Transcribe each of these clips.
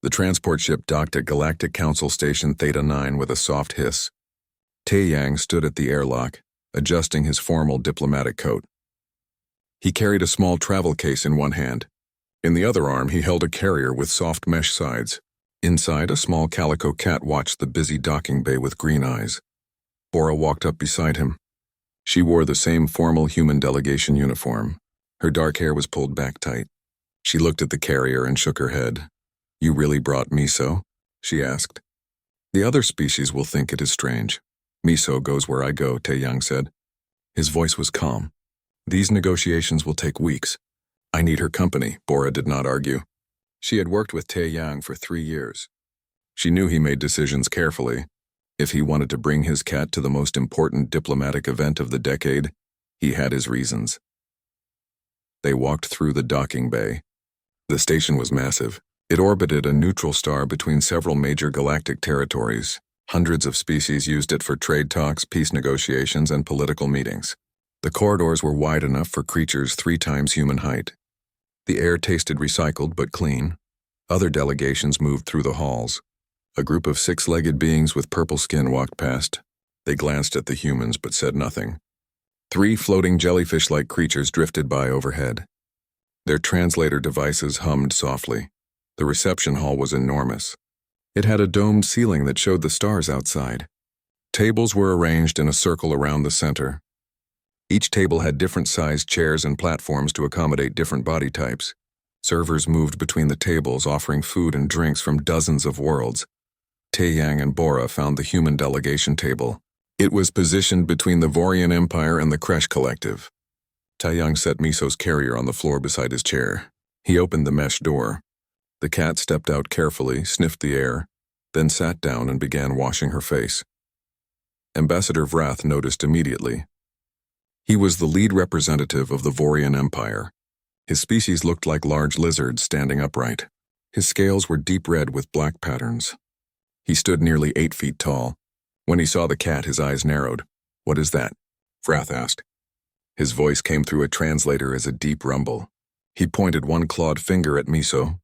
The transport ship docked at Galactic Council Station Theta 9 with a soft hiss. Tae-Yang stood at the airlock, adjusting his formal diplomatic coat. He carried a small travel case in one hand. In the other arm, he held a carrier with soft mesh sides. Inside, a small calico cat watched the busy docking bay with green eyes. Bora walked up beside him. She wore the same formal human delegation uniform. Her dark hair was pulled back tight. She looked at the carrier and shook her head. "You really brought miso?" she asked. "The other species will think it is strange. Miso goes where I go," Tae-Yang said. His voice was calm. "These negotiations will take weeks. I need her company," Bora did not argue. She had worked with Tae-Yang for 3 years. She knew he made decisions carefully. If he wanted to bring his cat to the most important diplomatic event of the decade, he had his reasons. They walked through the docking bay. The station was massive. It orbited a neutral star between several major galactic territories. Hundreds of species used it for trade talks, peace negotiations, and political meetings. The corridors were wide enough for creatures 3 times human height. The air tasted recycled but clean. Other delegations moved through the halls. A group of 6-legged beings with purple skin walked past. They glanced at the humans but said nothing. 3 floating jellyfish-like creatures drifted by overhead. Their translator devices hummed softly. The reception hall was enormous. It had a domed ceiling that showed the stars outside. Tables were arranged in a circle around the center. Each table had different-sized chairs and platforms to accommodate different body types. Servers moved between the tables, offering food and drinks from dozens of worlds. Tae-Yang and Bora found the human delegation table. It was positioned between the Vorian Empire and the Kresh Collective. Tae-Yang set Miso's carrier on the floor beside his chair. He opened the mesh door. The cat stepped out carefully, sniffed the air, then sat down and began washing her face. Ambassador Vrath noticed immediately. He was the lead representative of the Vorian Empire. His species looked like large lizards standing upright. His scales were deep red with black patterns. He stood nearly 8 feet tall. When he saw the cat, his eyes narrowed. "What is that?" Vrath asked. His voice came through a translator as a deep rumble. He pointed one clawed finger at Miso.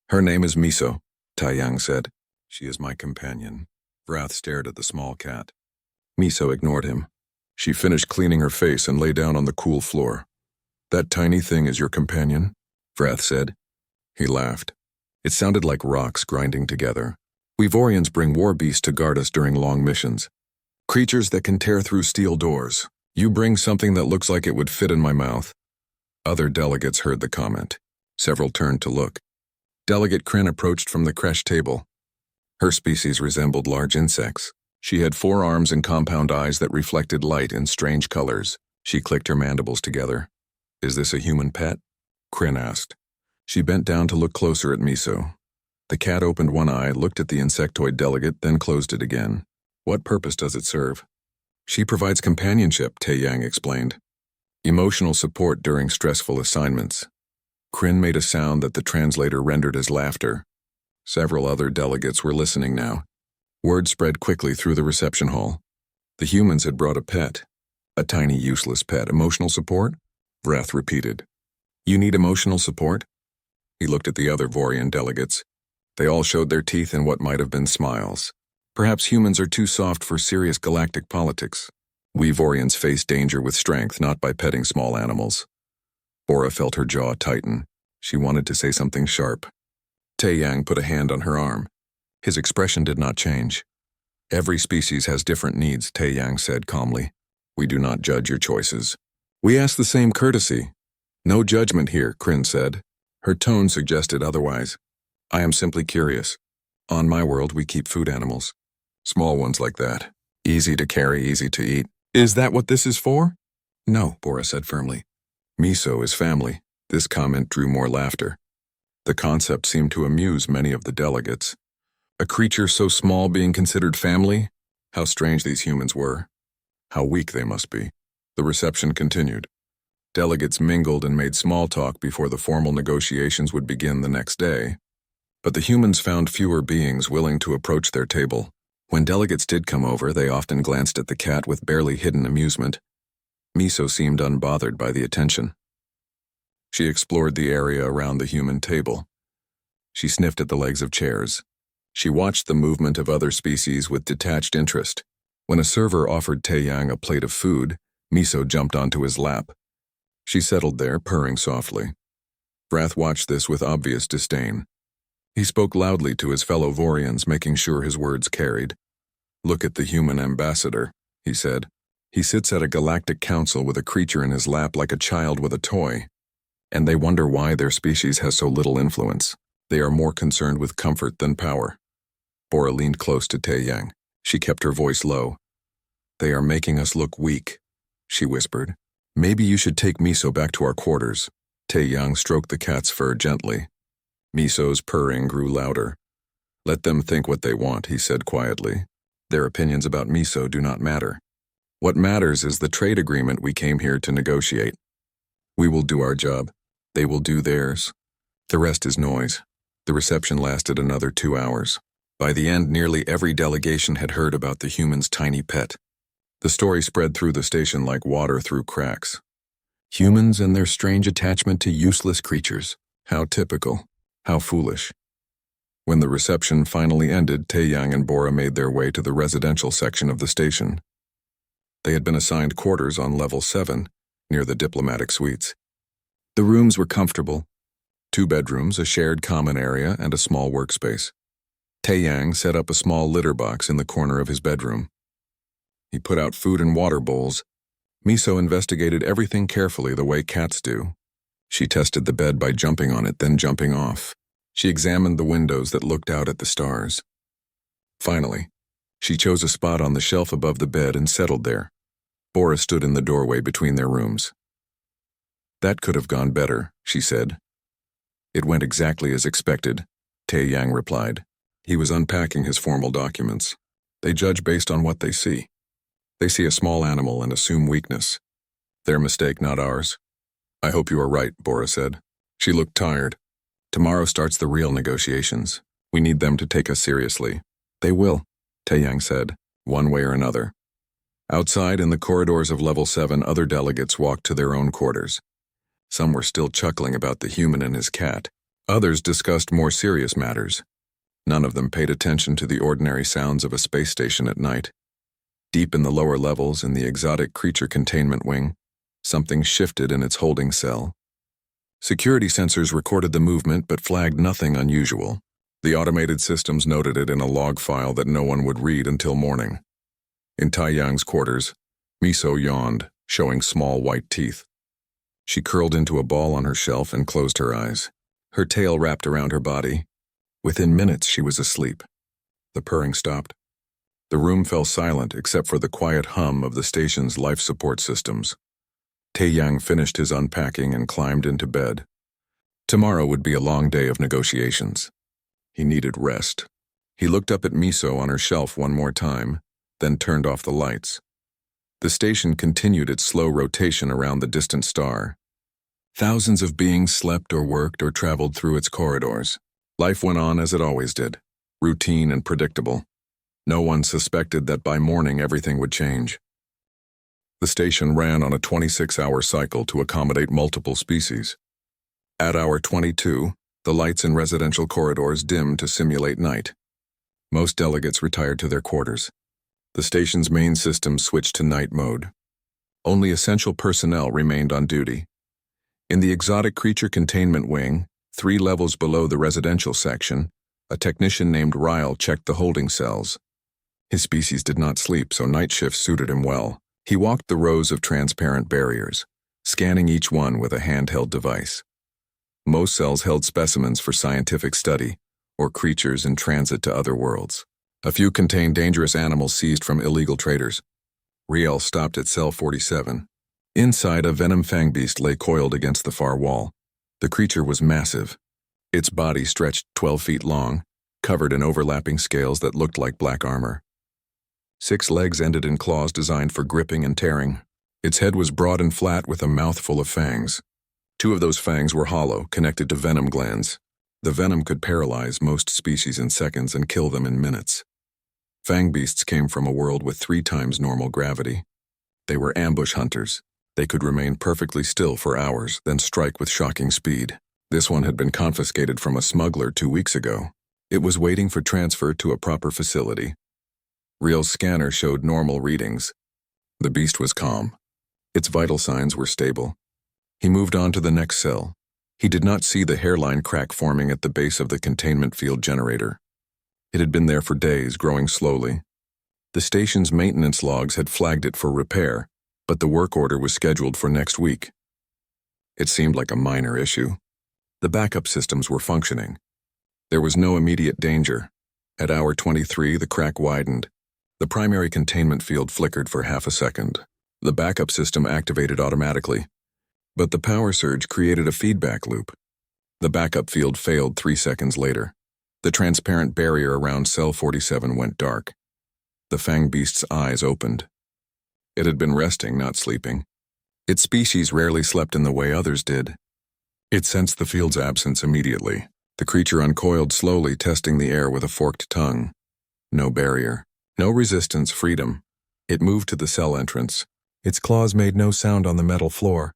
"Her name is Miso," Tae-Yang said. "She is my companion." Vrath stared at the small cat. Miso ignored him. She finished cleaning her face and lay down on the cool floor. "That tiny thing is your companion?" Vrath said. He laughed. It sounded like rocks grinding together. "We Vorians bring war beasts to guard us during long missions. Creatures that can tear through steel doors. You bring something that looks like it would fit in my mouth." Other delegates heard the comment. Several turned to look. Delegate Kryn approached from the Kresh table. Her species resembled large insects. She had 4 arms and compound eyes that reflected light in strange colors. She clicked her mandibles together. "Is this a human pet?" Kryn asked. She bent down to look closer at Miso. The cat opened one eye, looked at the insectoid delegate, then closed it again. "What purpose does it serve?" "She provides companionship," Tae-Yang explained. "Emotional support during stressful assignments." Kryn made a sound that the translator rendered as laughter. Several other delegates were listening now. Word spread quickly through the reception hall. The humans had brought a pet. "A tiny, useless pet. Emotional support?" Vrath repeated. "You need emotional support?" He looked at the other Vorian delegates. They all showed their teeth in what might have been smiles. "Perhaps humans are too soft for serious galactic politics. We Vorians face danger with strength, not by petting small animals." Bora felt her jaw tighten. She wanted to say something sharp. Tae-Yang put a hand on her arm. His expression did not change. "Every species has different needs," Tae-Yang said calmly. "We do not judge your choices. We ask the same courtesy." "No judgment here," Kryn said. Her tone suggested otherwise. "I am simply curious. On my world, we keep food animals. Small ones like that. Easy to carry, easy to eat." "Is that what this is for?" "No," Bora said firmly. "Miso is family." This comment drew more laughter. The concept seemed to amuse many of the delegates. A creature so small being considered family? How strange these humans were. How weak they must be. The reception continued. Delegates mingled and made small talk before the formal negotiations would begin the next day. But the humans found fewer beings willing to approach their table. When delegates did come over, they often glanced at the cat with barely hidden amusement. Miso seemed unbothered by the attention. She explored the area around the human table. She sniffed at the legs of chairs. She watched the movement of other species with detached interest. When a server offered Taeyang a plate of food, Miso jumped onto his lap. She settled there, purring softly. Vrath watched this with obvious disdain. He spoke loudly to his fellow Vorians, making sure his words carried. "Look at the human ambassador," he said. "He sits at a galactic council with a creature in his lap like a child with a toy. And they wonder why their species has so little influence. They are more concerned with comfort than power." Bora leaned close to Taeyang. She kept her voice low. "They are making us look weak," she whispered. "Maybe you should take Miso back to our quarters." Taeyang stroked the cat's fur gently. Miso's purring grew louder. "Let them think what they want," he said quietly. "Their opinions about Miso do not matter. What matters is the trade agreement we came here to negotiate. We will do our job. They will do theirs. The rest is noise." The reception lasted another 2 hours. By the end, nearly every delegation had heard about the human's tiny pet. The story spread through the station like water through cracks. Humans and their strange attachment to useless creatures. How typical. How foolish. When the reception finally ended, Taeyang and Bora made their way to the residential section of the station. They had been assigned quarters on level 7, near the diplomatic suites. The rooms were comfortable. 2 bedrooms, a shared common area, and a small workspace. Taeyang set up a small litter box in the corner of his bedroom. He put out food and water bowls. Miso investigated everything carefully the way cats do. She tested the bed by jumping on it, then jumping off. She examined the windows that looked out at the stars. Finally, she chose a spot on the shelf above the bed and settled there. Bora stood in the doorway between their rooms. "That could have gone better," she said. "It went exactly as expected," Taeyang replied. He was unpacking his formal documents. "They judge based on what they see. They see a small animal and assume weakness. Their mistake, not ours." "I hope you are right," Bora said. She looked tired. "Tomorrow starts the real negotiations. We need them to take us seriously." "They will," Taeyang said, "one way or another." Outside, in the corridors of Level 7, other delegates walked to their own quarters. Some were still chuckling about the human and his cat. Others discussed more serious matters. None of them paid attention to the ordinary sounds of a space station at night. Deep in the lower levels, in the exotic creature containment wing, something shifted in its holding cell. Security sensors recorded the movement but flagged nothing unusual. The automated systems noted it in a log file that no one would read until morning. In Taeyang's quarters, Miso yawned, showing small white teeth. She curled into a ball on her shelf and closed her eyes. Her tail wrapped around her body. Within minutes, she was asleep. The purring stopped. The room fell silent except for the quiet hum of the station's life support systems. Taeyang finished his unpacking and climbed into bed. Tomorrow would be a long day of negotiations. He needed rest. He looked up at Miso on her shelf one more time, then turned off the lights. The station continued its slow rotation around the distant star. Thousands of beings slept or worked or traveled through its corridors. Life went on as it always did, routine and predictable. No one suspected that by morning everything would change. The station ran on a 26-hour cycle to accommodate multiple species. At hour 22, the lights in residential corridors dimmed to simulate night. Most delegates retired to their quarters. The station's main system switched to night mode. Only essential personnel remained on duty. In the exotic creature containment wing, 3 levels below the residential section, a technician named Ryle checked the holding cells. His species did not sleep, so night shifts suited him well. He walked the rows of transparent barriers, scanning each one with a handheld device. Most cells held specimens for scientific study, or creatures in transit to other worlds. A few contained dangerous animals seized from illegal traders. Riel stopped at cell 47. Inside, a Venom Fangbeast lay coiled against the far wall. The creature was massive. Its body stretched 12 feet long, covered in overlapping scales that looked like black armor. 6 legs ended in claws designed for gripping and tearing. Its head was broad and flat with a mouthful of fangs. 2 of those fangs were hollow, connected to venom glands. The venom could paralyze most species in seconds and kill them in minutes. Fangbeasts came from a world with 3 times normal gravity. They were ambush hunters. They could remain perfectly still for hours, then strike with shocking speed. This one had been confiscated from a smuggler 2 weeks ago. It was waiting for transfer to a proper facility. Real's scanner showed normal readings. The beast was calm. Its vital signs were stable. He moved on to the next cell. He did not see the hairline crack forming at the base of the containment field generator. It had been there for days, growing slowly. The station's maintenance logs had flagged it for repair, but the work order was scheduled for next week. It seemed like a minor issue. The backup systems were functioning. There was no immediate danger. At hour 23, the crack widened. The primary containment field flickered for half a second. The backup system activated automatically, but the power surge created a feedback loop. The backup field failed 3 seconds later. The transparent barrier around cell 47 went dark. The Fangbeast's eyes opened. It had been resting, not sleeping. Its species rarely slept in the way others did. It sensed the field's absence immediately. The creature uncoiled slowly, testing the air with a forked tongue. No barrier. No resistance, freedom. It moved to the cell entrance. Its claws made no sound on the metal floor.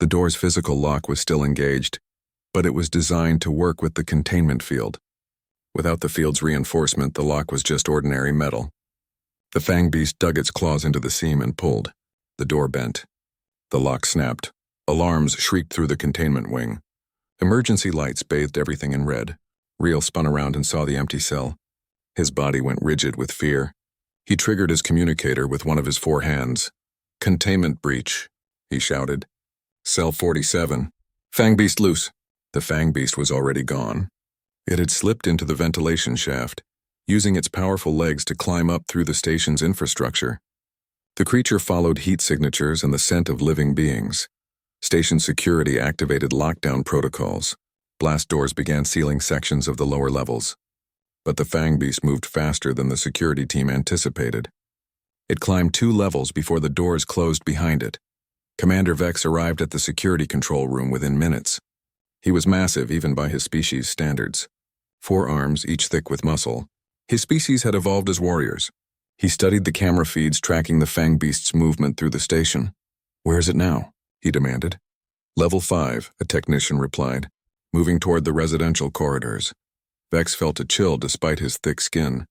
The door's physical lock was still engaged, but it was designed to work with the containment field. Without the field's reinforcement, the lock was just ordinary metal. The Fangbeast dug its claws into the seam and pulled. The door bent. The lock snapped. Alarms shrieked through the containment wing. Emergency lights bathed everything in red. Real spun around and saw the empty cell. His body went rigid with fear. He triggered his communicator with one of his 4 hands. "Containment breach," he shouted. "Cell 47. Fangbeast loose." The Fangbeast was already gone. It had slipped into the ventilation shaft, using its powerful legs to climb up through the station's infrastructure. The creature followed heat signatures and the scent of living beings. Station security activated lockdown protocols. Blast doors began sealing sections of the lower levels. But the Fangbeast moved faster than the security team anticipated. It climbed 2 levels before the doors closed behind it. Commander Vex arrived at the security control room within minutes. He was massive even by his species' standards. 4 arms, each thick with muscle. His species had evolved as warriors. He studied the camera feeds tracking the Fangbeast's movement through the station. "Where is it now?" he demanded. "Level 5, a technician replied, moving toward the residential corridors. Vex felt a chill despite his thick skin.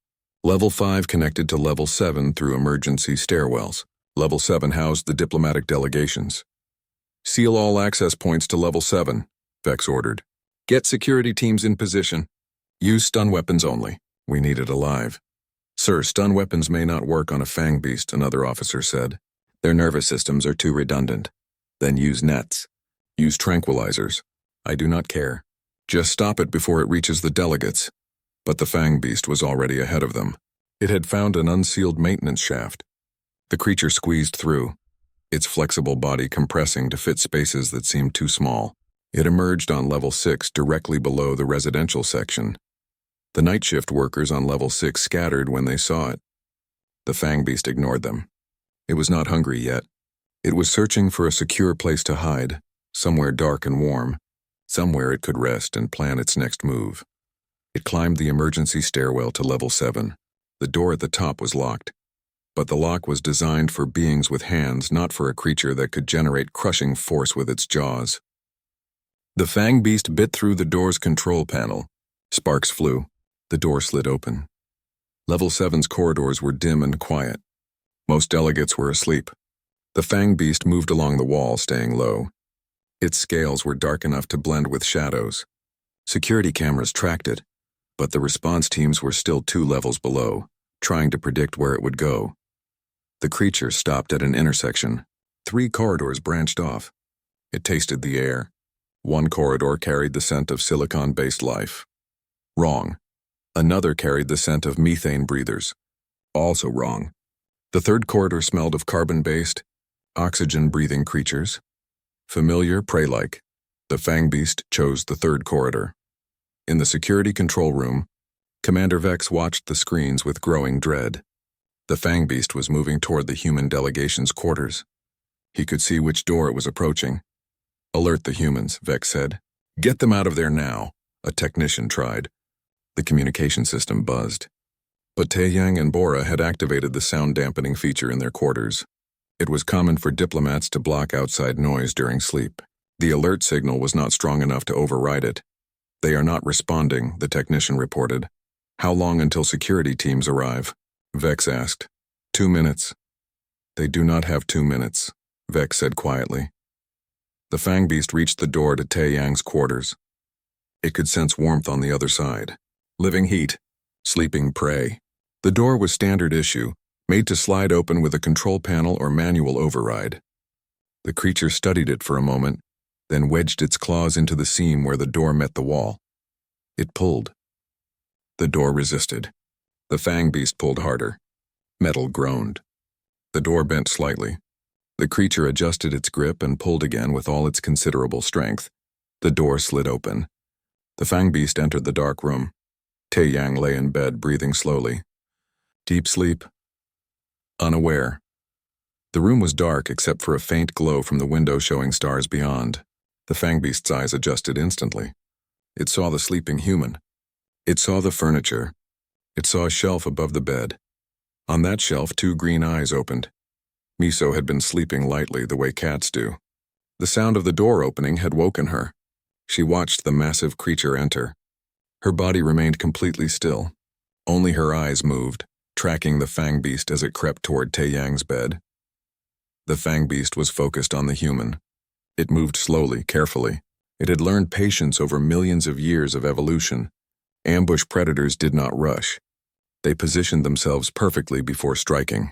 Level 5 connected to Level 7 through emergency stairwells. Level 7 housed the diplomatic delegations. "Seal all access points to Level 7, Vex ordered. "Get security teams in position. Use stun weapons only. We need it alive." "Sir, stun weapons may not work on a Fangbeast," another officer said. "Their nervous systems are too redundant." "Then use nets. Use tranquilizers. I do not care. Just stop it before it reaches the delegates." But the Fangbeast was already ahead of them. It had found an unsealed maintenance shaft. The creature squeezed through, its flexible body compressing to fit spaces that seemed too small. It emerged on Level 6 directly below the residential section. The night shift workers on Level 6 scattered when they saw it. The Fangbeast ignored them. It was not hungry yet. It was searching for a secure place to hide, somewhere dark and warm, somewhere it could rest and plan its next move. It climbed the emergency stairwell to Level 7. The door at the top was locked, but the lock was designed for beings with hands, not for a creature that could generate crushing force with its jaws. The Fangbeast bit through the door's control panel. Sparks flew. The door slid open. Level 7's corridors were dim and quiet. Most delegates were asleep. The Fangbeast moved along the wall, staying low. Its scales were dark enough to blend with shadows. Security cameras tracked it, but the response teams were still 2 levels below, trying to predict where it would go. The creature stopped at an intersection. 3 corridors branched off. It tasted the air. One corridor carried the scent of silicon-based life. Wrong. Another carried the scent of methane breathers. Also wrong. The third corridor smelled of carbon-based, oxygen-breathing creatures. Familiar, prey-like. The Fangbeast chose the third corridor. In the security control room, Commander Vex watched the screens with growing dread. The Fangbeast was moving toward the human delegation's quarters. He could see which door it was approaching. "Alert the humans," Vex said. "Get them out of there now," a technician tried. The communication system buzzed. But Taeyang and Bora had activated the sound-dampening feature in their quarters. It was common for diplomats to block outside noise during sleep. The alert signal was not strong enough to override it. They are not responding, the technician reported. How long until security teams arrive? Vex asked. 2 minutes. They do not have 2 minutes, Vex said quietly. The Fangbeast reached the door to Taeyang's quarters. It could sense warmth on the other side. Living heat. Sleeping prey. The door was standard issue, made to slide open with a control panel or manual override. The creature studied it for a moment, then wedged its claws into the seam where the door met the wall. It pulled. The door resisted. The Fangbeast pulled harder. Metal groaned. The door bent slightly. The creature adjusted its grip and pulled again with all its considerable strength. The door slid open. The Fangbeast entered the dark room. Taeyang lay in bed, breathing slowly. Deep sleep. Unaware. The room was dark except for a faint glow from the window showing stars beyond. The Fangbeast's eyes adjusted instantly. It saw the sleeping human. It saw the furniture. It saw a shelf above the bed. On that shelf, 2 green eyes opened. Miso had been sleeping lightly the way cats do. The sound of the door opening had woken her. She watched the massive creature enter. Her body remained completely still. Only her eyes moved, tracking the Fangbeast as it crept toward Taeyang's bed. The Fangbeast was focused on the human. It moved slowly, carefully. It had learned patience over millions of years of evolution. Ambush predators did not rush. They positioned themselves perfectly before striking.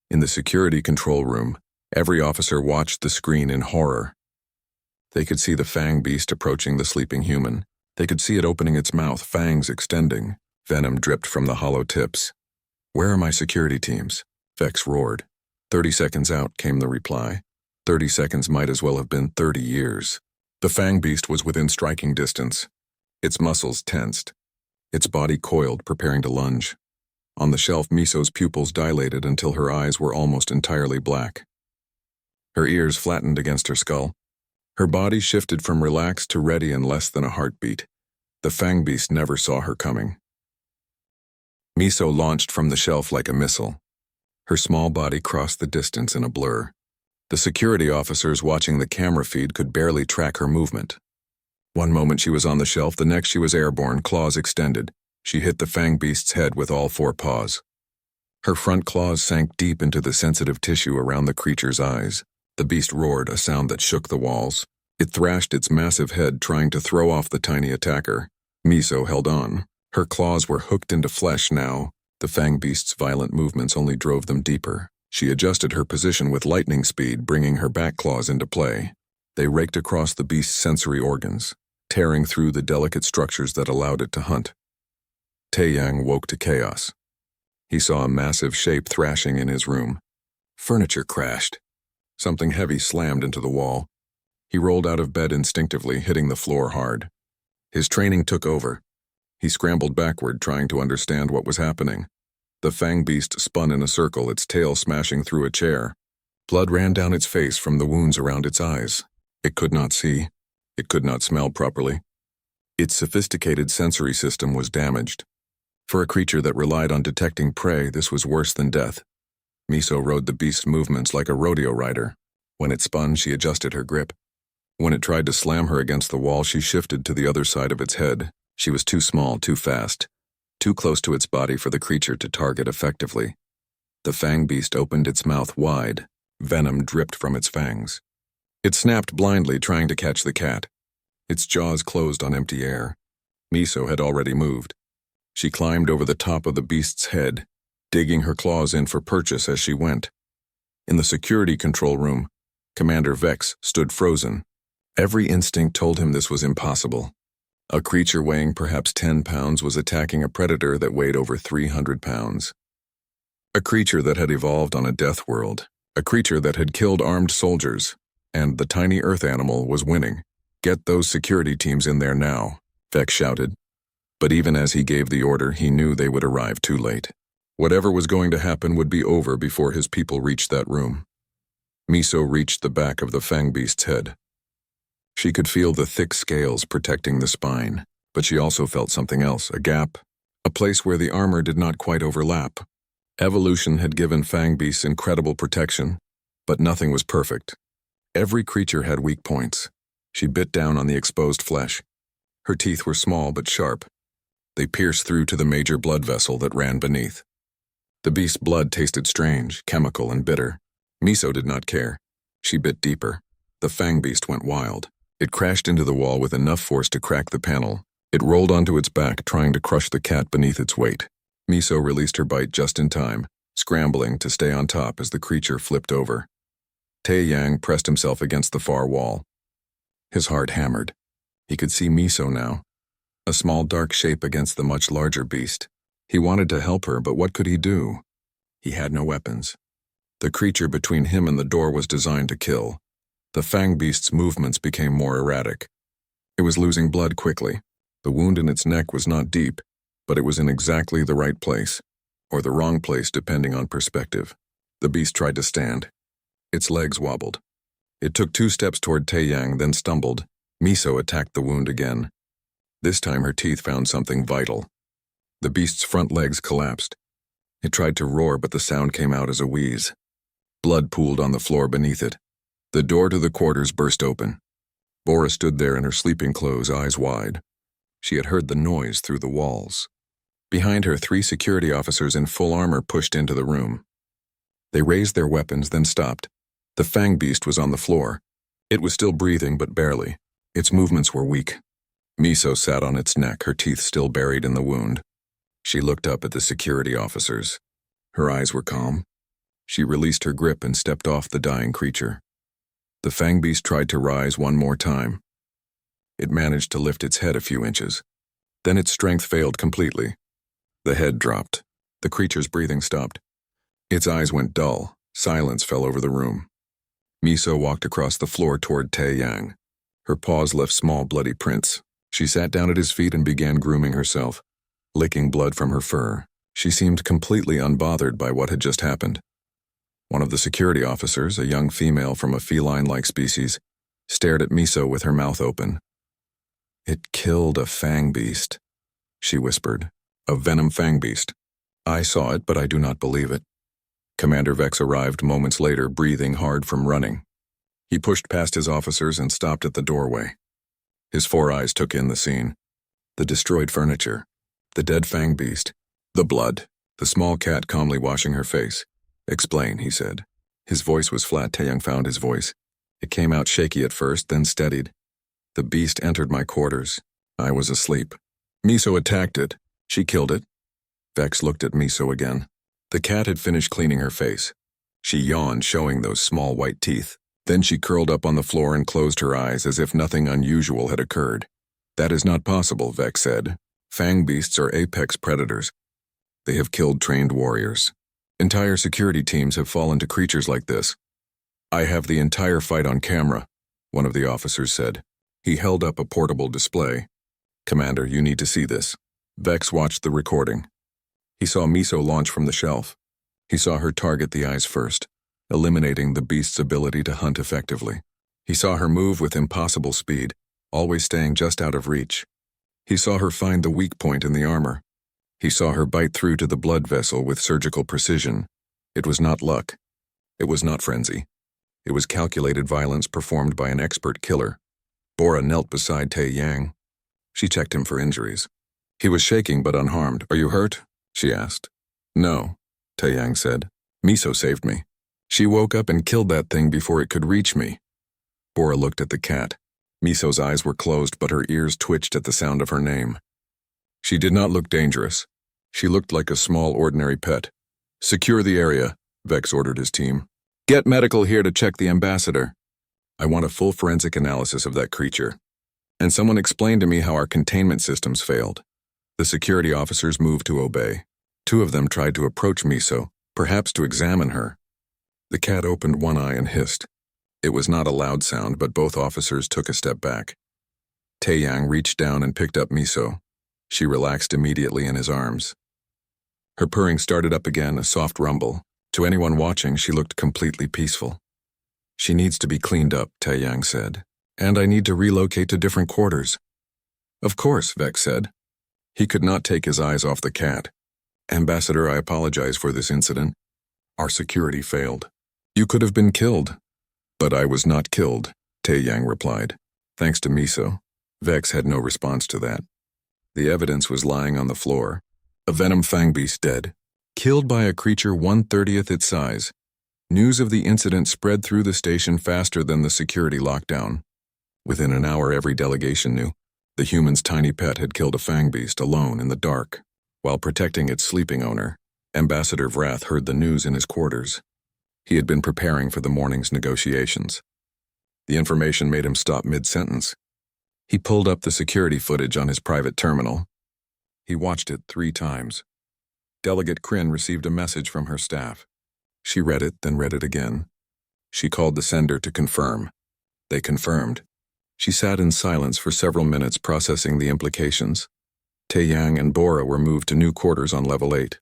In the security control room, every officer watched the screen in horror. They could see the Fangbeast approaching the sleeping human. They could see it opening its mouth, fangs extending. Venom dripped from the hollow tips. "Where are my security teams?" Vex roared. 30 seconds out, came the reply. 30 seconds might as well have been 30 years. The Fangbeast was within striking distance. Its muscles tensed. Its body coiled, preparing to lunge. On the shelf, Miso's pupils dilated until her eyes were almost entirely black. Her ears flattened against her skull. Her body shifted from relaxed to ready in less than a heartbeat. The Fangbeast never saw her coming. Miso launched from the shelf like a missile. Her small body crossed the distance in a blur. The security officers watching the camera feed could barely track her movement. One moment she was on the shelf, the next she was airborne, claws extended. She hit the Fangbeast's head with all 4 paws. Her front claws sank deep into the sensitive tissue around the creature's eyes. The beast roared, a sound that shook the walls. It thrashed its massive head, trying to throw off the tiny attacker. Miso held on. Her claws were hooked into flesh now. The Fangbeast's violent movements only drove them deeper. She adjusted her position with lightning speed, bringing her back claws into play. They raked across the beast's sensory organs, tearing through the delicate structures that allowed it to hunt. Taeyang woke to chaos. He saw a massive shape thrashing in his room. Furniture crashed. Something heavy slammed into the wall. He rolled out of bed instinctively, hitting the floor hard. His training took over. He scrambled backward, trying to understand what was happening. The Fangbeast spun in a circle, its tail smashing through a chair. Blood ran down its face from the wounds around its eyes. It could not see. It could not smell properly. Its sophisticated sensory system was damaged. For a creature that relied on detecting prey, this was worse than death. Miso rode the beast's movements like a rodeo rider. When it spun, she adjusted her grip. When it tried to slam her against the wall, she shifted to the other side of its head. She was too small, too fast, too close to its body for the creature to target effectively. The Fangbeast opened its mouth wide. Venom dripped from its fangs. It snapped blindly, trying to catch the cat. Its jaws closed on empty air. Miso had already moved. She climbed over the top of the beast's head, digging her claws in for purchase as she went. In the security control room, Commander Vex stood frozen. Every instinct told him this was impossible. A creature weighing perhaps 10 pounds was attacking a predator that weighed over 300 pounds. A creature that had evolved on a death world. A creature that had killed armed soldiers. And the tiny earth animal was winning. "Get those security teams in there now," Vex shouted. But even as he gave the order, he knew they would arrive too late. Whatever was going to happen would be over before his people reached that room. Miso reached the back of the Fangbeast's head. She could feel the thick scales protecting the spine, but she also felt something else, a gap, a place where the armor did not quite overlap. Evolution had given Fangbeasts incredible protection, but nothing was perfect. Every creature had weak points. She bit down on the exposed flesh. Her teeth were small but sharp. They pierced through to the major blood vessel that ran beneath. The beast's blood tasted strange, chemical, and bitter. Miso did not care. She bit deeper. The Fangbeast went wild. It crashed into the wall with enough force to crack the panel. It rolled onto its back, trying to crush the cat beneath its weight. Miso released her bite just in time, scrambling to stay on top as the creature flipped over. Tae-yang pressed himself against the far wall. His heart hammered. He could see Miso now, a small dark shape against the much larger beast. He wanted to help her, but what could he do? He had no weapons. The creature between him and the door was designed to kill. The Fangbeast's movements became more erratic. It was losing blood quickly. The wound in its neck was not deep, but it was in exactly the right place, or the wrong place depending on perspective. The beast tried to stand. Its legs wobbled. It took 2 steps toward Tae-yang, then stumbled. Miso attacked the wound again. This time her teeth found something vital. The beast's front legs collapsed. It tried to roar, but the sound came out as a wheeze. Blood pooled on the floor beneath it. The door to the quarters burst open. Bora stood there in her sleeping clothes, eyes wide. She had heard the noise through the walls. Behind her, 3 security officers in full armor pushed into the room. They raised their weapons, then stopped. The Fangbeast was on the floor. It was still breathing, but barely. Its movements were weak. Miso sat on its neck, her teeth still buried in the wound. She looked up at the security officers. Her eyes were calm. She released her grip and stepped off the dying creature. The Fangbeast tried to rise one more time. It managed to lift its head a few inches. Then its strength failed completely. The head dropped. The creature's breathing stopped. Its eyes went dull. Silence fell over the room. Miso walked across the floor toward Tae-yang. Her paws left small bloody prints. She sat down at his feet and began grooming herself, licking blood from her fur. She seemed completely unbothered by what had just happened. One of the security officers, a young female from a feline-like species, stared at Miso with her mouth open. "It killed a Fangbeast," she whispered. "A Venom Fangbeast. I saw it, but I do not believe it." Commander Vex arrived moments later, breathing hard from running. He pushed past his officers and stopped at the doorway. His 4 eyes took in the scene. The destroyed furniture, the dead Fangbeast, the blood, the small cat calmly washing her face. "Explain," he said. His voice was flat. Tae-yang found his voice. It came out shaky at first, then steadied. "The beast entered my quarters. I was asleep. Miso attacked it. She killed it." Vex looked at Miso again. The cat had finished cleaning her face. She yawned, showing those small white teeth. Then she curled up on the floor and closed her eyes as if nothing unusual had occurred. "That is not possible," Vex said. "Fangbeasts are apex predators. They have killed trained warriors. Entire security teams have fallen to creatures like this." "I have the entire fight on camera," one of the officers said. He held up a portable display. "Commander, you need to see this." Vex watched the recording. He saw Miso launch from the shelf. He saw her target the eyes first, eliminating the beast's ability to hunt effectively. He saw her move with impossible speed, always staying just out of reach. He saw her find the weak point in the armor. He saw her bite through to the blood vessel with surgical precision. It was not luck. It was not frenzy. It was calculated violence performed by an expert killer. Bora knelt beside Tae-yang. She checked him for injuries. He was shaking but unharmed. "Are you hurt?" she asked. "No," Tae-yang said. "Miso saved me. She woke up and killed that thing before it could reach me." Bora looked at the cat. Miso's eyes were closed, but her ears twitched at the sound of her name. She did not look dangerous. She looked like a small, ordinary pet. "Secure the area," Vex ordered his team. "Get medical here to check the ambassador. I want a full forensic analysis of that creature. And someone explain to me how our containment systems failed." The security officers moved to obey. 2 of them tried to approach Miso, perhaps to examine her. The cat opened one eye and hissed. It was not a loud sound, but both officers took a step back. Tae-yang reached down and picked up Miso. She relaxed immediately in his arms. Her purring started up again, a soft rumble. To anyone watching, she looked completely peaceful. "She needs to be cleaned up," Tae-yang said. "And I need to relocate to different quarters." "Of course," Vex said. He could not take his eyes off the cat. "Ambassador, I apologize for this incident. Our security failed. You could have been killed." But I was not killed, Taeyang replied. Thanks to Miso. Vex had no response to that. The evidence was lying on the floor. A Venom Fangbeast dead. Killed by a creature 1/30th its size. News of the incident spread through the station faster than the security lockdown. Within an hour, every delegation knew. The human's tiny pet had killed a Fangbeast alone in the dark. While protecting its sleeping owner, Ambassador Vrath heard the news in his quarters. He had been preparing for the morning's negotiations. The information made him stop mid-sentence. He pulled up the security footage on his private terminal. He watched it 3 times. Delegate Kryn received a message from her staff. She read it, then read it again. She called the sender to confirm. They confirmed. She sat in silence for several minutes processing the implications. Taeyang and Bora were moved to new quarters on level 8.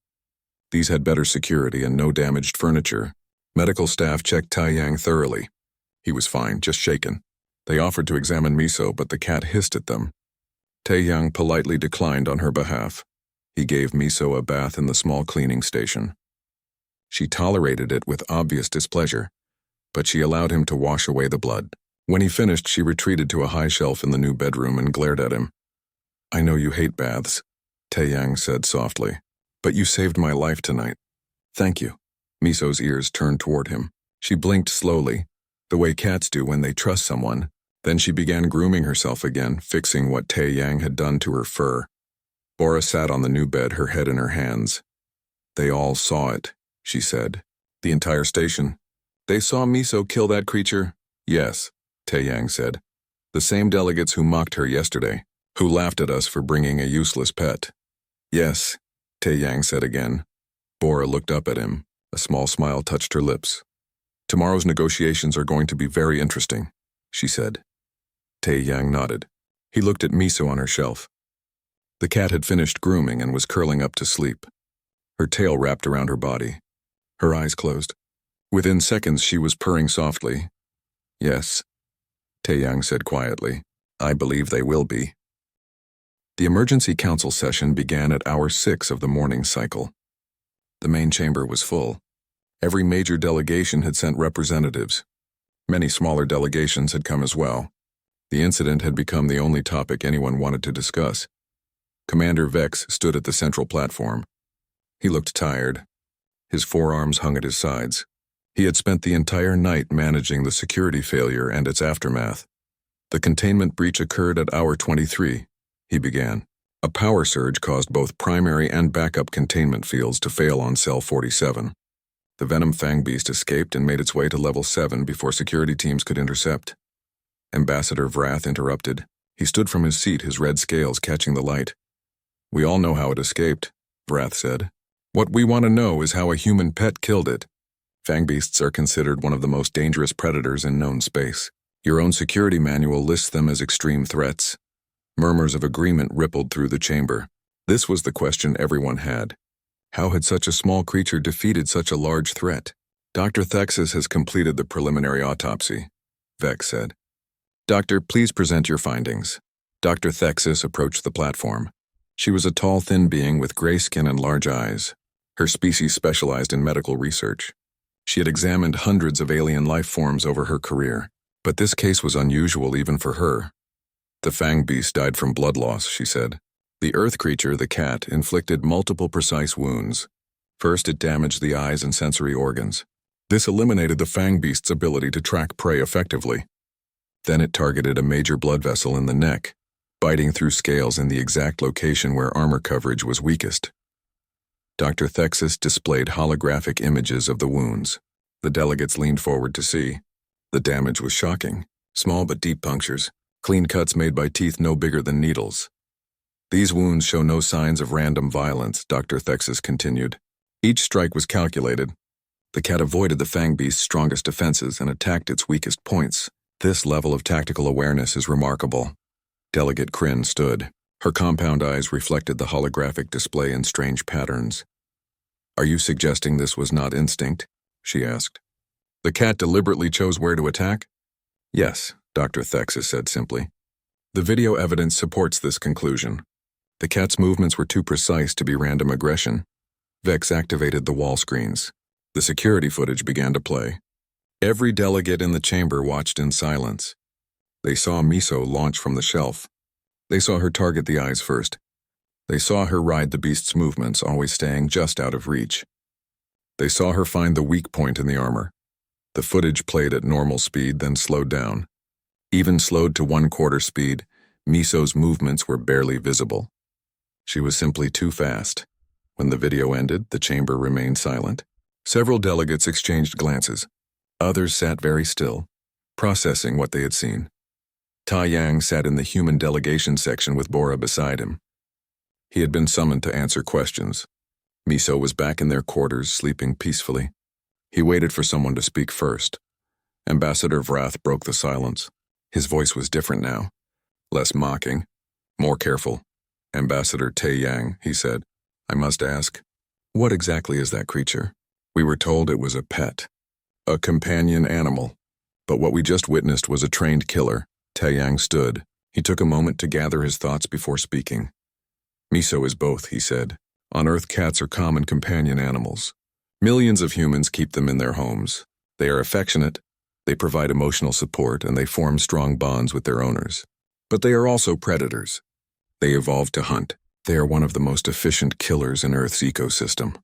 These had better security and no damaged furniture. Medical staff checked Taeyang thoroughly. He was fine, just shaken. They offered to examine Miso, but the cat hissed at them. Taeyang politely declined on her behalf. He gave Miso a bath in the small cleaning station. She tolerated it with obvious displeasure, but she allowed him to wash away the blood. When he finished, she retreated to a high shelf in the new bedroom and glared at him. I know you hate baths, Taeyang said softly, but you saved my life tonight. Thank you. Miso's ears turned toward him. She blinked slowly, the way cats do when they trust someone. Then she began grooming herself again, fixing what Taeyang had done to her fur. Bora sat on the new bed, her head in her hands. They all saw it, she said. The entire station. They saw Miso kill that creature? Yes, Taeyang said. The same delegates who mocked her yesterday, who laughed at us for bringing a useless pet. Yes, Taeyang said again. Bora looked up at him. A small smile touched her lips. Tomorrow's negotiations are going to be very interesting, she said. Taeyang nodded. He looked at Miso on her shelf. The cat had finished grooming and was curling up to sleep. Her tail wrapped around her body. Her eyes closed. Within seconds, she was purring softly. Yes, Taeyang said quietly. I believe they will be. The emergency council session began at hour 6 of the morning cycle. The main chamber was full. Every major delegation had sent representatives. Many smaller delegations had come as well. The incident had become the only topic anyone wanted to discuss. Commander Vex stood at the central platform. He looked tired. His forearms hung at his sides. He had spent the entire night managing the security failure and its aftermath. The containment breach occurred at hour 23. He began. A power surge caused both primary and backup containment fields to fail on cell 47. The Venom Fangbeast escaped and made its way to level 7 before security teams could intercept. Ambassador Vrath interrupted. He stood from his seat, his red scales catching the light. We all know how it escaped, Vrath said. What we want to know is how a human pet killed it. Fangbeasts are considered one of the most dangerous predators in known space. Your own security manual lists them as extreme threats. Murmurs of agreement rippled through the chamber. This was the question everyone had. How had such a small creature defeated such a large threat? Dr. Thexis has completed the preliminary autopsy, Vex said. Doctor, please present your findings. Dr. Thexis approached the platform. She was a tall, thin being with gray skin and large eyes. Her species specialized in medical research. She had examined hundreds of alien life forms over her career, but this case was unusual even for her. The Fangbeast died from blood loss, she said. The earth creature, the cat, inflicted multiple precise wounds. First, it damaged the eyes and sensory organs. This eliminated the Fangbeast's ability to track prey effectively. Then it targeted a major blood vessel in the neck, biting through scales in the exact location where armor coverage was weakest. Dr. Thexis displayed holographic images of the wounds. The delegates leaned forward to see. The damage was shocking. Small but deep punctures, clean cuts made by teeth no bigger than needles. These wounds show no signs of random violence, Dr. Thexis continued. Each strike was calculated. The cat avoided the Fangbeast's strongest defenses and attacked its weakest points. This level of tactical awareness is remarkable. Delegate Kryn stood. Her compound eyes reflected the holographic display in strange patterns. Are you suggesting this was not instinct? She asked. The cat deliberately chose where to attack? Yes, Dr. Thexis said simply. The video evidence supports this conclusion. The cat's movements were too precise to be random aggression. Vex activated the wall screens. The security footage began to play. Every delegate in the chamber watched in silence. They saw Miso launch from the shelf. They saw her target the eyes first. They saw her ride the beast's movements, always staying just out of reach. They saw her find the weak point in the armor. The footage played at normal speed, then slowed down. Even slowed to 1/4 speed, Miso's movements were barely visible. She was simply too fast. When the video ended, the chamber remained silent. Several delegates exchanged glances. Others sat very still, processing what they had seen. Ta Yang sat in the human delegation section with Bora beside him. He had been summoned to answer questions. Miso was back in their quarters, sleeping peacefully. He waited for someone to speak first. Ambassador Vrath broke the silence. His voice was different now, less mocking, more careful. Ambassador Tae Yang, he said, I must ask, what exactly is that creature? We were told it was a pet, a companion animal, but what we just witnessed was a trained killer. Tae Yang stood. He took a moment to gather his thoughts before speaking. Miso is both, he said. On Earth, cats are common companion animals. Millions of humans keep them in their homes. They are affectionate, they provide emotional support, and they form strong bonds with their owners. But they are also predators. They evolved to hunt. They are one of the most efficient killers in Earth's ecosystem.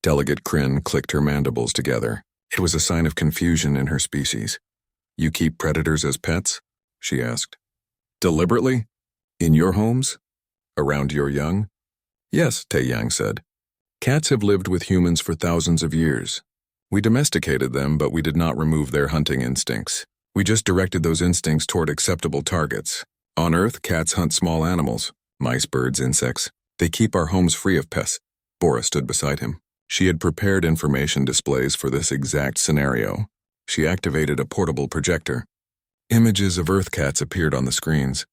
Delegate Kryn clicked her mandibles together. It was a sign of confusion in her species. You keep predators as pets? She asked. Deliberately? In your homes? Around your young? Yes, Tae Yang said. Cats have lived with humans for thousands of years. We domesticated them, but we did not remove their hunting instincts. We just directed those instincts toward acceptable targets. On Earth, cats hunt small animals, mice, birds, insects. They keep our homes free of pests. Bora stood beside him. She had prepared information displays for this exact scenario. She activated a portable projector. Images of Earth cats appeared on the screens.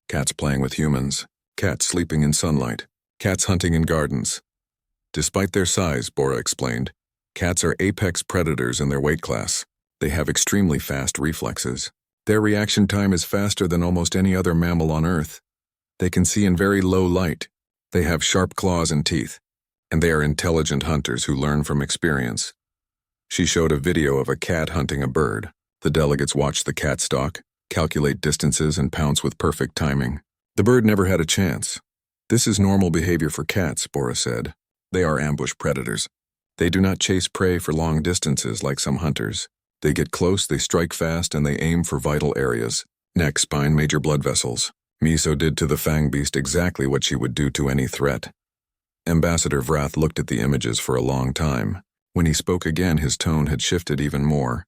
Cats playing with humans. Cats sleeping in sunlight. Cats hunting in gardens. Despite their size, Bora explained, cats are apex predators in their weight class. They have extremely fast reflexes. Their reaction time is faster than almost any other mammal on Earth. They can see in very low light. They have sharp claws and teeth. And they are intelligent hunters who learn from experience. She showed a video of a cat hunting a bird. The delegates watched the cat stalk, calculate distances, and pounce with perfect timing. The bird never had a chance. This is normal behavior for cats, Bora said. They are ambush predators. They do not chase prey for long distances like some hunters. They get close, they strike fast, and they aim for vital areas. Neck, spine, major blood vessels. Miso did to the Fangbeast exactly what she would do to any threat. Ambassador Vrath looked at the images for a long time. When he spoke again, his tone had shifted even more.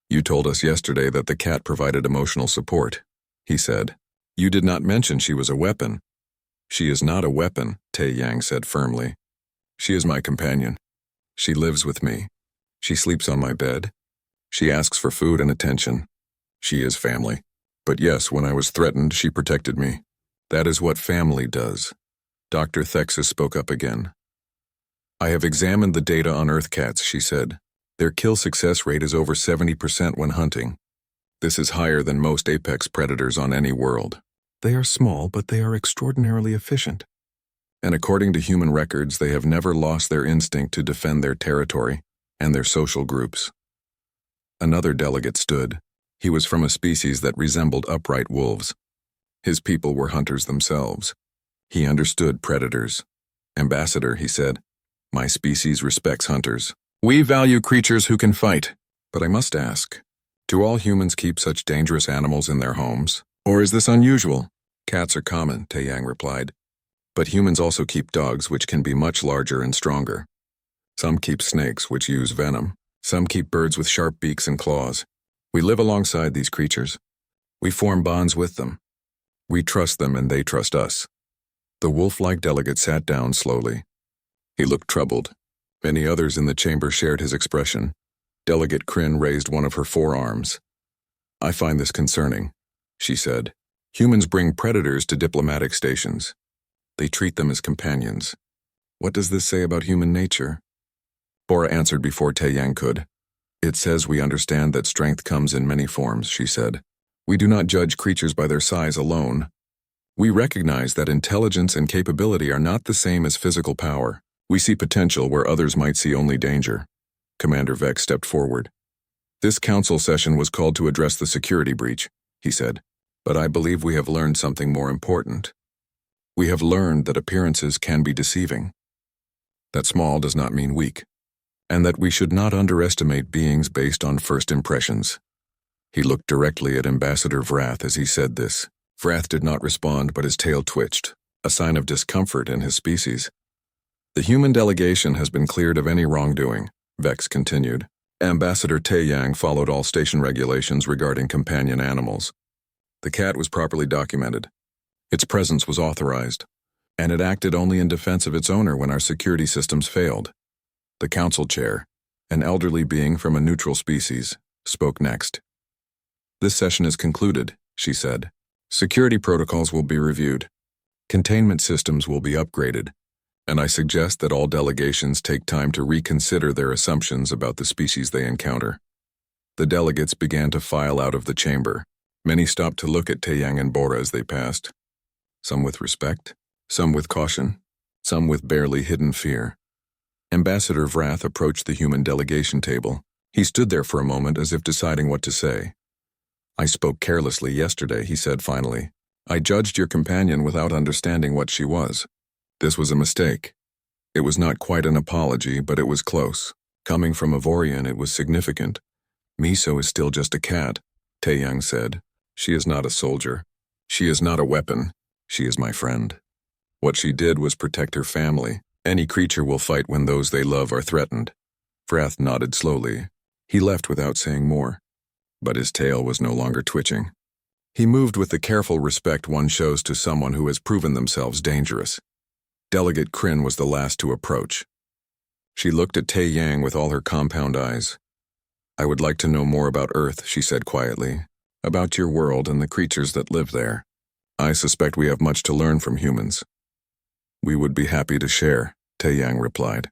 You told us yesterday that the cat provided emotional support, he said. You did not mention she was a weapon. She is not a weapon, Tae Yang said firmly. She is my companion. She lives with me. She sleeps on my bed. She asks for food and attention. She is family. But yes, when I was threatened, she protected me. That is what family does. Dr. Thexus spoke up again. I have examined the data on Earth cats, she said. Their kill success rate is over 70% when hunting. This is higher than most apex predators on any world. They are small, but they are extraordinarily efficient. And according to human records, they have never lost their instinct to defend their territory and their social groups. Another delegate stood. He was from a species that resembled upright wolves. His people were hunters themselves. He understood predators. Ambassador, he said, my species respects hunters. We value creatures who can fight. But I must ask, do all humans keep such dangerous animals in their homes? Or is this unusual? Cats are common, Tae Yang replied. But humans also keep dogs, which can be much larger and stronger. Some keep snakes, which use venom. Some keep birds with sharp beaks and claws. We live alongside these creatures. We form bonds with them. We trust them and they trust us. The wolf-like delegate sat down slowly. He looked troubled. Many others in the chamber shared his expression. Delegate Kryn raised one of her forearms. I find this concerning, she said. Humans bring predators to diplomatic stations. They treat them as companions. What does this say about human nature? Bora answered before Tae Yang could. It says we understand that strength comes in many forms, she said. We do not judge creatures by their size alone. We recognize that intelligence and capability are not the same as physical power. We see potential where others might see only danger. Commander Vex stepped forward. This council session was called to address the security breach, he said, but I believe we have learned something more important. We have learned that appearances can be deceiving, that small does not mean weak, and that we should not underestimate beings based on first impressions. He looked directly at Ambassador Vrath as he said this. Vrath did not respond, but his tail twitched, a sign of discomfort in his species. The human delegation has been cleared of any wrongdoing, Vex continued. Ambassador Taeyang followed all station regulations regarding companion animals. The cat was properly documented. Its presence was authorized, and it acted only in defense of its owner when our security systems failed. The council chair, an elderly being from a neutral species, spoke next. This session is concluded, she said. Security protocols will be reviewed. Containment systems will be upgraded, and I suggest that all delegations take time to reconsider their assumptions about the species they encounter. The delegates began to file out of the chamber. Many stopped to look at Taeyang and Bora as they passed. Some with respect, some with caution, some with barely hidden fear. Ambassador Vrath approached the human delegation table. He stood there for a moment as if deciding what to say. I spoke carelessly yesterday, he said finally. I judged your companion without understanding what she was. This was a mistake. It was not quite an apology, but it was close. Coming from Avorian, it was significant. Miso is still just a cat, Taeyang said. She is not a soldier. She is not a weapon. She is my friend. What she did was protect her family. Any creature will fight when those they love are threatened. Vrath nodded slowly. He left without saying more, but his tail was no longer twitching. He moved with the careful respect one shows to someone who has proven themselves dangerous. Delegate Kryn was the last to approach. She looked at Taeyang with all her compound eyes. I would like to know more about Earth, she said quietly, about your world and the creatures that live there. I suspect we have much to learn from humans. We would be happy to share, Taeyang replied.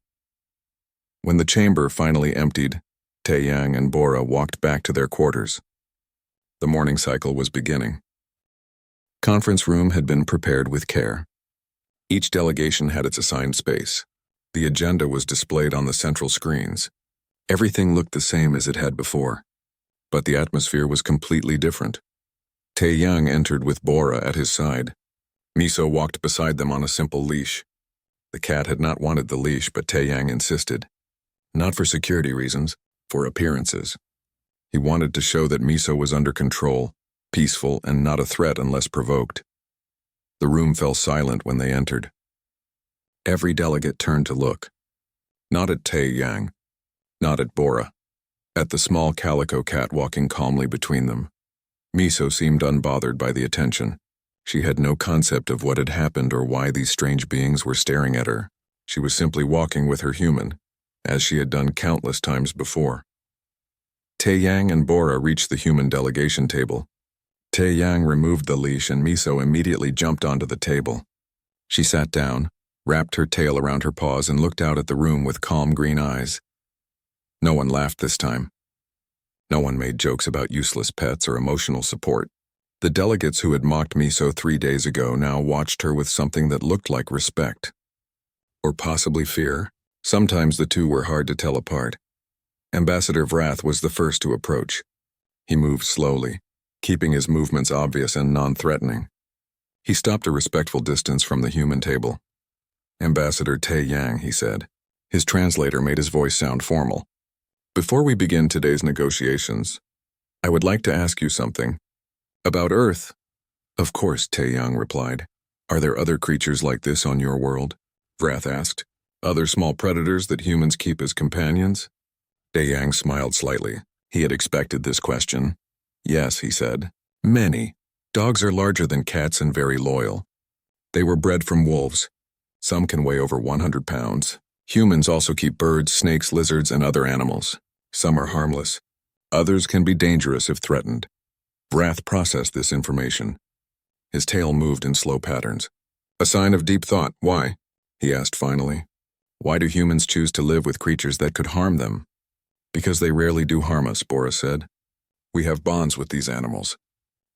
When the chamber finally emptied, Taeyang and Bora walked back to their quarters. The morning cycle was beginning. Conference room had been prepared with care. Each delegation had its assigned space. The agenda was displayed on the central screens. Everything looked the same as it had before, but the atmosphere was completely different. Taeyang entered with Bora at his side. Miso walked beside them on a simple leash. The cat had not wanted the leash, but Taeyang insisted. Not for security reasons, for appearances. He wanted to show that Miso was under control, peaceful, and not a threat unless provoked. The room fell silent when they entered. Every delegate turned to look. Not at Taeyang, not at Bora, at the small calico cat walking calmly between them. Miso seemed unbothered by the attention. She had no concept of what had happened or why these strange beings were staring at her. She was simply walking with her human, as she had done countless times before. Taeyang and Bora reached the human delegation table. Taeyang removed the leash and Miso immediately jumped onto the table. She sat down, wrapped her tail around her paws and looked out at the room with calm green eyes. No one laughed this time. No one made jokes about useless pets or emotional support. The delegates who had mocked Miso 3 days ago now watched her with something that looked like respect. Or possibly fear. Sometimes the two were hard to tell apart. Ambassador Vrath was the first to approach. He moved slowly, keeping his movements obvious and non-threatening. He stopped a respectful distance from the human table. Ambassador Taeyang, he said. His translator made his voice sound formal. Before we begin today's negotiations, I would like to ask you something. About Earth. Of course, Taeyang replied. Are there other creatures like this on your world? Vrath asked. Other small predators that humans keep as companions? Taeyang smiled slightly. He had expected this question. Yes, he said. Many. Dogs are larger than cats and very loyal. They were bred from wolves. Some can weigh over 100 pounds. Humans also keep birds, snakes, lizards, and other animals. Some are harmless. Others can be dangerous if threatened. Vrath processed this information. His tail moved in slow patterns. A sign of deep thought. Why? He asked finally. Why do humans choose to live with creatures that could harm them? Because they rarely do harm us, Bora said. We have bonds with these animals.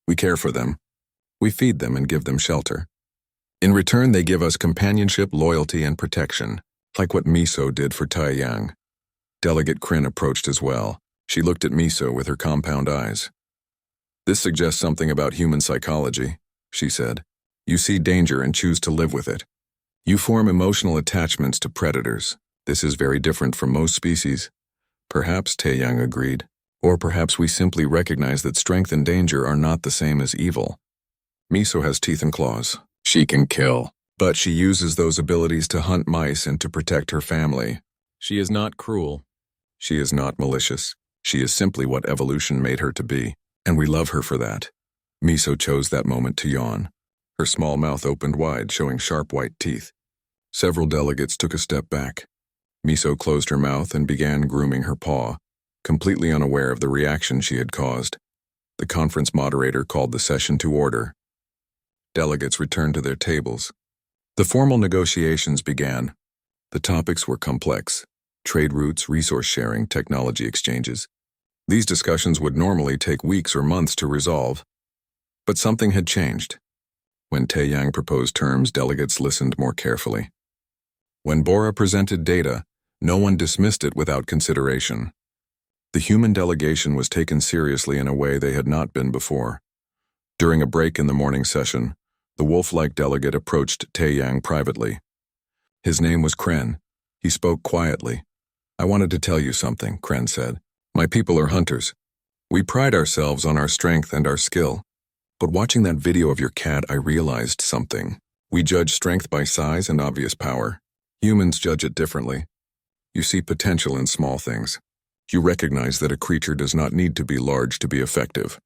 We care for them. We feed them and give them shelter. In return, they give us companionship, loyalty, and protection, like what Miso did for Taeyang. Delegate Kryn approached as well. She looked at Miso with her compound eyes. "This suggests something about human psychology," she said. "You see danger and choose to live with it. You form emotional attachments to predators. This is very different from most species." "Perhaps," Taeyang agreed. "Or perhaps we simply recognize that strength and danger are not the same as evil. Miso has teeth and claws. She can kill. But she uses those abilities to hunt mice and to protect her family. She is not cruel. She is not malicious. She is simply what evolution made her to be, and we love her for that." Miso chose that moment to yawn. Her small mouth opened wide, showing sharp white teeth. Several delegates took a step back. Miso closed her mouth and began grooming her paw, completely unaware of the reaction she had caused. The conference moderator called the session to order. Delegates returned to their tables. The formal negotiations began. The topics were complex: trade routes, resource sharing, technology exchanges. These discussions would normally take weeks or months to resolve. But something had changed. When Taeyang proposed terms, delegates listened more carefully. When Bora presented data, no one dismissed it without consideration. The human delegation was taken seriously in a way they had not been before. During a break in the morning session, the wolf-like delegate approached Taeyang privately. His name was Kren. He spoke quietly. "I wanted to tell you something," Kren said. "My people are hunters. We pride ourselves on our strength and our skill. But watching that video of your cat, I realized something. We judge strength by size and obvious power. Humans judge it differently. You see potential in small things. You recognize that a creature does not need to be large to be effective."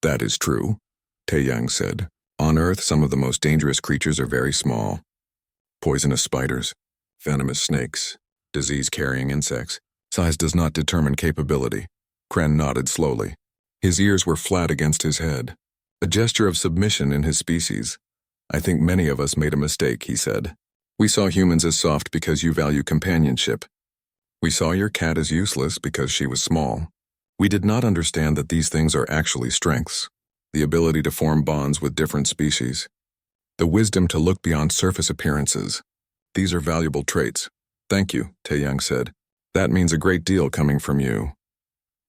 "That is true," Taeyang said. "On Earth, some of the most dangerous creatures are very small. Poisonous spiders, venomous snakes, disease-carrying insects. Size does not determine capability." Kren nodded slowly. His ears were flat against his head, a gesture of submission in his species. "I think many of us made a mistake," he said. "We saw humans as soft because you value companionship. We saw your cat as useless because she was small. We did not understand that these things are actually strengths. The ability to form bonds with different species. The wisdom to look beyond surface appearances. These are valuable traits." "Thank you," Taeyang said. "That means a great deal coming from you."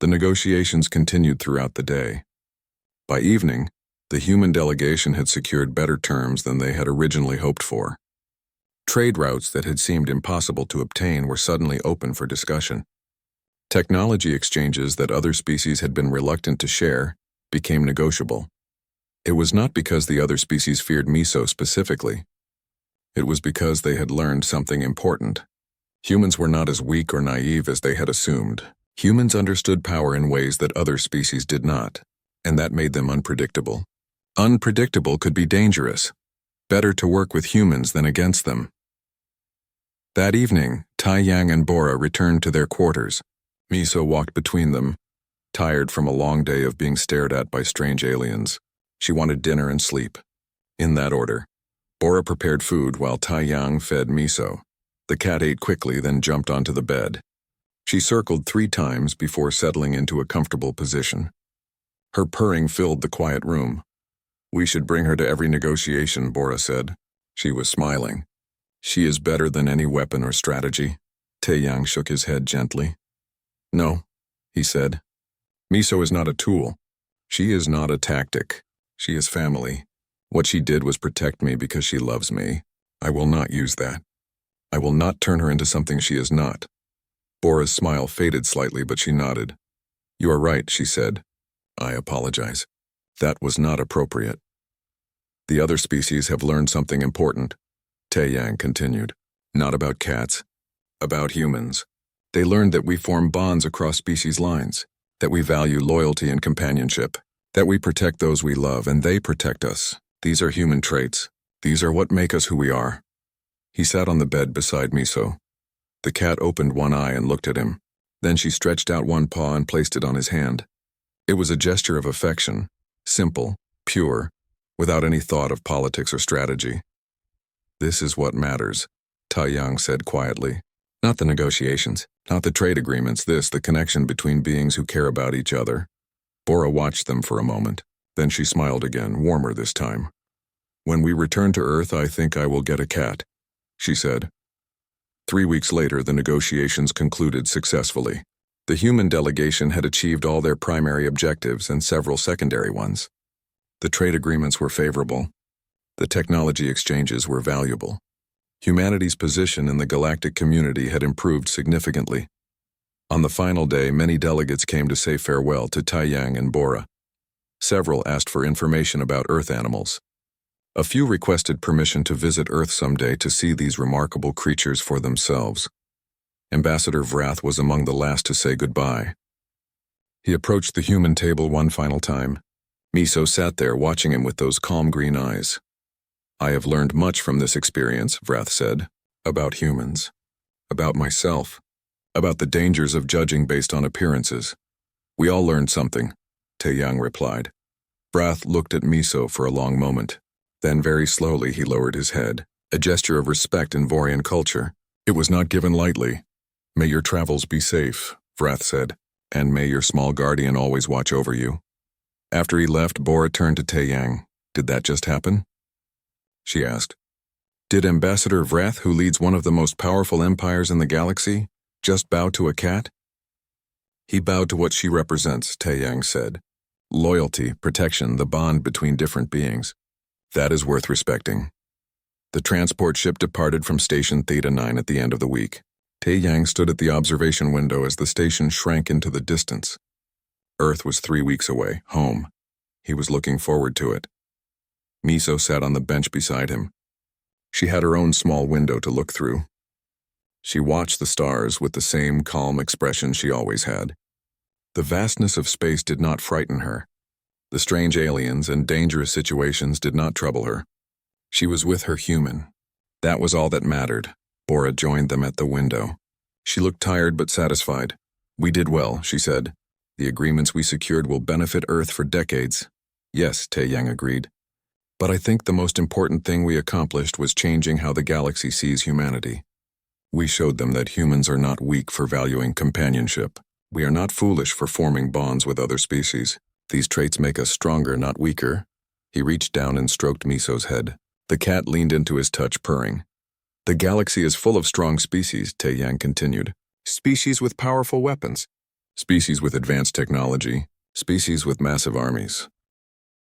The negotiations continued throughout the day. By evening, the human delegation had secured better terms than they had originally hoped for. Trade routes that had seemed impossible to obtain were suddenly open for discussion. Technology exchanges that other species had been reluctant to share became negotiable. It was not because the other species feared Miso specifically. It was because they had learned something important. Humans were not as weak or naive as they had assumed. Humans understood power in ways that other species did not, and that made them unpredictable. Unpredictable could be dangerous. Better to work with humans than against them. That evening, Taeyang and Bora returned to their quarters. Miso walked between them, tired from a long day of being stared at by strange aliens. She wanted dinner and sleep. In that order. Bora prepared food while Taeyang fed Miso. The cat ate quickly, then jumped onto the bed. She circled 3 times before settling into a comfortable position. Her purring filled the quiet room. "We should bring her to every negotiation," Bora said. She was smiling. "She is better than any weapon or strategy." Taeyang shook his head gently. "No," he said. "Miso is not a tool. She is not a tactic. She is family. What she did was protect me because she loves me. I will not use that. I will not turn her into something she is not." Bora's smile faded slightly, but she nodded. "You are right," she said. "I apologize. That was not appropriate." "The other species have learned something important," Taeyang continued. "Not about cats. About humans. They learned that we form bonds across species lines, that we value loyalty and companionship, that we protect those we love and they protect us. These are human traits. These are what make us who we are." He sat on the bed beside Miso. The cat opened one eye and looked at him. Then she stretched out one paw and placed it on his hand. It was a gesture of affection, simple, pure, without any thought of politics or strategy. "This is what matters," Taeyang said quietly. "Not the negotiations, not the trade agreements, the connection between beings who care about each other." Bora watched them for a moment. Then she smiled again, warmer this time. "When we return to Earth, I think I will get a cat," she said. 3 weeks later, the negotiations concluded successfully. The human delegation had achieved all their primary objectives and several secondary ones. The trade agreements were favorable. The technology exchanges were valuable. Humanity's position in the galactic community had improved significantly. On the final day, many delegates came to say farewell to Taiyang and Bora. Several asked for information about Earth animals. A few requested permission to visit Earth someday to see these remarkable creatures for themselves. Ambassador Vrath was among the last to say goodbye. He approached the human table one final time. Miso sat there watching him with those calm green eyes. I have learned much from this experience, Vrath said, about humans, about myself, about the dangers of judging based on appearances. We all learned something, Taeyang replied. Vrath looked at Miso for a long moment. Then very slowly he lowered his head, a gesture of respect in Vorian culture. It was not given lightly. May your travels be safe, Vrath said, and may your small guardian always watch over you. After he left, Bora turned to Taeyang. Did that just happen? She asked. Did Ambassador Vrath, who leads one of the most powerful empires in the galaxy, just bow to a cat? He bowed to what she represents, Taeyang said. Loyalty, protection, the bond between different beings. That is worth respecting. The transport ship departed from Station Theta 9 at the end of the week. Taeyang stood at the observation window as the station shrank into the distance. Earth was 3 weeks away, home. He was looking forward to it. Miso sat on the bench beside him. She had her own small window to look through. She watched the stars with the same calm expression she always had. The vastness of space did not frighten her. The strange aliens and dangerous situations did not trouble her. She was with her human. That was all that mattered. Bora joined them at the window. She looked tired but satisfied. We did well, she said. The agreements we secured will benefit Earth for decades. Yes, Taeyang agreed. But I think the most important thing we accomplished was changing how the galaxy sees humanity. We showed them that humans are not weak for valuing companionship. We are not foolish for forming bonds with other species. These traits make us stronger, not weaker. He reached down and stroked Miso's head. The cat leaned into his touch, purring. The galaxy is full of strong species, Taeyang continued. Species with powerful weapons. Species with advanced technology. Species with massive armies.